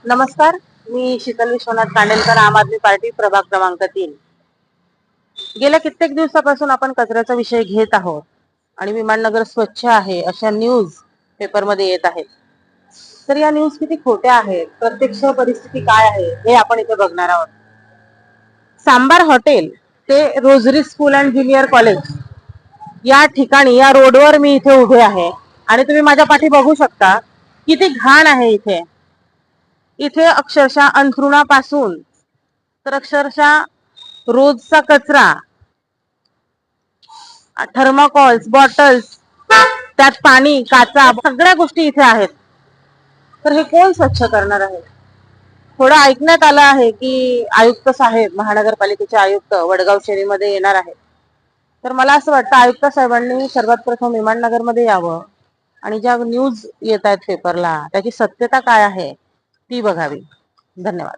नमस्कार, मी शीतल विश्वनाथ कांडेलकर, आम आदमी पार्टी, प्रभाग क्रमांक 3. गेल्या कित्येक दिवसापासून आपण कचऱ्याचा विषय घेत आहोत आणि विमाननगर स्वच्छ आहे अशा न्यूज पेपरमध्ये येत आहेत. तर या न्यूज किती खोट्या आहेत, प्रत्यक्ष परिस्थिती काय आहे हे आपण इथे बघणार आहोत. सांबार हॉटेल ते rosary school and junior college या ठिकाणी, या रोडवर मी इथे उभे आहे आणि तुम्ही माझ्या पाठी बघू शकता किती घाण आहे इथे. इथे अक्षरशः अंथरुणापासून तर अक्षरशः रोजचा कचरा, थर्माकॉल्स, बॉटल्स, त्यात पाणी, काचा, सगळ्या गोष्टी इथे आहेत. तर हे कोण स्वच्छ करणार आहे? थोडं ऐकण्यात आलं आहे की आयुक्त साहेब, महानगरपालिकेचे आयुक्त वडगाव शहरीमध्ये येणार आहेत. तर मला असं वाटतं आयुक्त साहेबांनी सर्वात प्रथम विमाननगरमध्ये यावं आणि ज्या न्यूज येत आहेत पेपरला त्याची सत्यता काय आहे ती बघावी. धन्यवाद.